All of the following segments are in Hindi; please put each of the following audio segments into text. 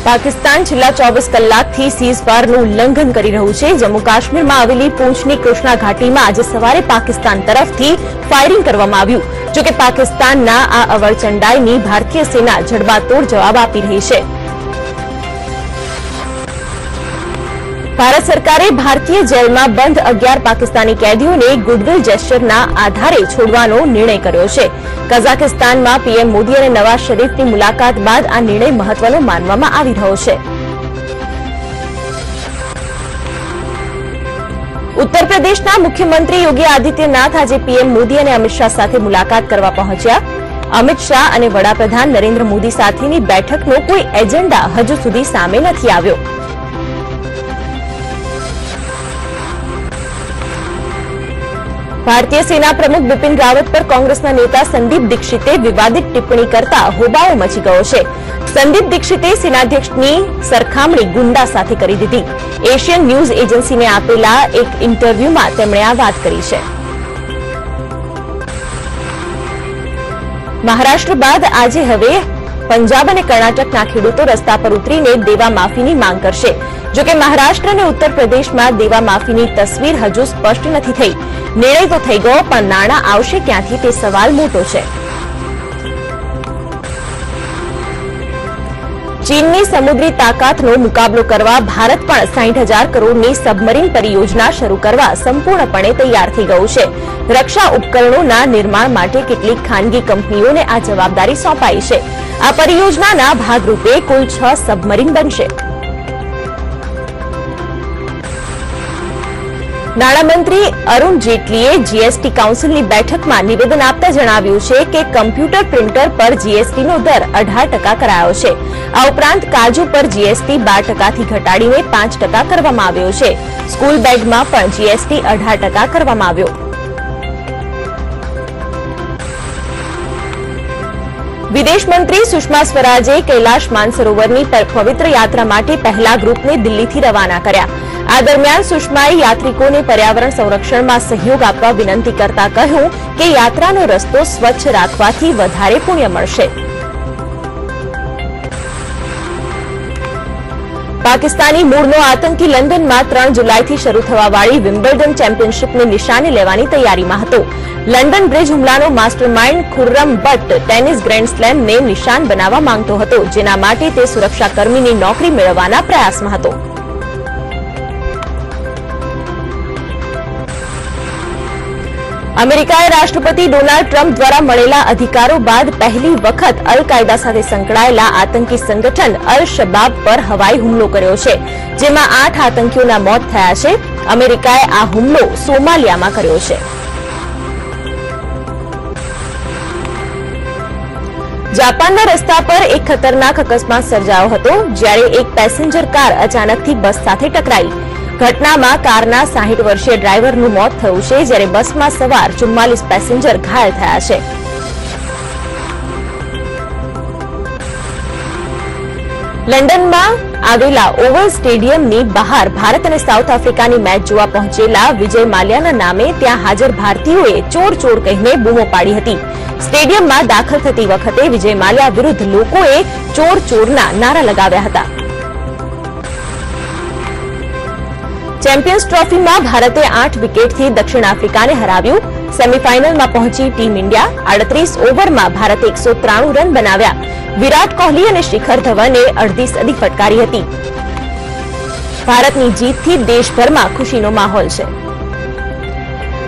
પાકિસ્તાન છેલ્લા 24 કલાકથી સીઝફાયરનું ઉલ્લંઘન કરી રહ્યું છે। જમ્મુ કાશ્મીરમાં આવેલી પૂંછની કૃષ્ણા ઘાટીમાં આજે સવારે પાકિસ્તાન તરફથી ફાયરિંગ કરવામાં આવ્યું। જો કે પાકિસ્તાનના આ અવરચંડાઈની ભારતીય સેના જડબાતોડ જવાબ આપી રહી છે। ભારત સરકારે ભારતીય જેલમાં બંધ 11 પાકિસ્તાની કેદીઓને ગુડવિલ જેસ્ચરના આધારે છોડવાનો નિર્ણય કર્યો છે। કઝાકિસ્તાનમાં પીએમ મોદી અને નવાઝ શરીફની મુલાકાત બાદ આ નિર્ણય મહત્વનો માનવામાં આવી રહ્યો છે। ઉત્તર પ્રદેશના મુખ્યમંત્રી યોગી આદિત્યનાથ આજે પીએમ મોદી અને અમિત શાહ સાથે મુલાકાત કરવા પહોંચ્યા। અમિત શાહ અને વડાપ્રધાન નરેન્દ્ર મોદી સાથેની બેઠકનો કોઈ એજન્ડા હજુ સુધી સામે નથી આવ્યો। भारतीय सेना प्रमुख बिपिन रावत पर कांग्रेसना नेता संदीप दीक्षिते विवादित टिप्पणी करता होबाळो मची गयो छे। संदीप दीक्षिते सेनाध्यक्षनी सरखामणी गुंडा साथे करी दीधी। एशियन न्यूज एजेंसीने आपेला एक इंटरव्यूमां તેમણે આ વાત કરી છે। महाराष्ट्र बाद આજે હવે पंजाब और कर्नाटकना खेडूतो रस्ता पर उतरीने देवा माफीनी मांग करशे। जो कि महाराष्ट्र और उत्तर प्रदेश में देवा माफीनी तस्वीर हजू स्पष्ट नहीं थई। निर्णय तो थई गयो पण नाणां आवशे क्यांथी ते सवाल मोटो छे। चीननी समुद्री ताकतनो मुकाबलो करवा भारत पण 60,000 करोड़नी सबमरीन परियोजना शुरू करवा संपूर्णपणे तैयार थई गयुं छे। रक्षा उपकरणोना निर्माण माटे केटलीक खानगी कंपनीओने आ जवाबदारी सोंपाई छे। आ परियोजनाना भागरूपे कुल 6 सबमरीन बनशे। नाणामंत्री अरुण जेटलीए जीएसटी काउंसिलनी बैठकमां निवेदन आपता जणाव्युं छे के कम्प्यूटर प्रिंटर पर जीएसटीनो दर 18% करायो छे। आ उपरांत काजू पर जीएसटी 12% थी घटाडीने 5% करवामां આવ્યો છે। स्कूल बेगमां पण जीएसटी 18% करवामां આવ્યો। विदेश मंत्री सुषमा स्वराजे कैलाश मानसरोवरनी पवित्र यात्रा माटे पहला ग्रुपने दिल्हीथी रवाना कर्या। आ दरमियान सुषमाए यात्रिकोने पर्यावरण संरक्षण में सहयोग आपवा विनंती करता कह्युं के यात्रानो रस्तो स्वच्छ राखवाथी वधारे पुण्य मळशे। पाकिस्तानी मूळनो आतंकी लंडन में 3 जुलाई शुरू थवावाળી विम्बल्डन चेम्पियनशीप ने निशाने लेवानी तैयारीमां हतो। लंडन ब्रिज हुमलानो mastermind Khurram Butt tennis grand slam ने निशान बनावा मांगतो हतो, जेना माटे ते सुरक्षाकर्मीनी नौकरी मेळववाना प्रयासमां हतो। अमेरिकाए राष्ट्रपति डोनाल्ड ट्रम्प द्वारा मळेला अधिकारो बाद पहली वखत अल कायदा साथे संकळायेला आतंकी संगठन अल शबाब पर हवाई हुमलो कर्यो छे, जेमां 8 आतंकीओना मोत थया छे। अमेरिकाए आ हुमलो सोमालियामां कर्यो छे। जापानना रस्ता पर एक खतरनाक अकस्मात सर्जायो हतो, ज्यारे एक पेसेंजर कार अचानकथी बस साथे टकराई। घटनामां कारना 60 वर्षीय ड्राइवरनुं मोत थयुं छे, ज्यारे बसमां सवार 44 पेसेंजर घायल थया छे। लंडनमां आवेला ओवल स्टेडियमनी बहार भारत और साउथ आफ्रिकानी मैच जोवा पहोंचेला विजय माल्याना नामे त्यां हाजर भारतीयोए चोर चोर कहीने बूमो पाड़ी हती। स्टेडियममां दाखल थती वखते विजय माल्या विरुद्ध लोकोए चोर चोरना नारा लगाव्या हता। चेम्पियंस ट्रॉफी में भारते 8 विकेट थी दक्षिण आफ्रिका ने हराव्यु। सेमीफाइनल में पहुंची टीम इंडिया 38 ओवर में भारते 193 रन बनाव्या। विराट कोहली और शिखर धवने अर्धी सदी फटकारी हती। भारतनी जीतथी देशभर में खुशीनो माहौल छे।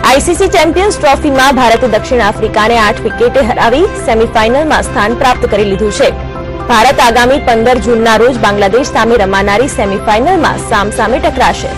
आईसीसी चेम्पियंस ट्रॉफी में भारते दक्षिण आफ्रिका ने 8 विकेटे हरावी सेमीफाइनल में स्थान प्राप्त करी लीधुं छे। भारत आगामी 15 जूनना रोज बांग्लादेश सामे रमानारी सेमीफाइनल में सामसामे टकराशे।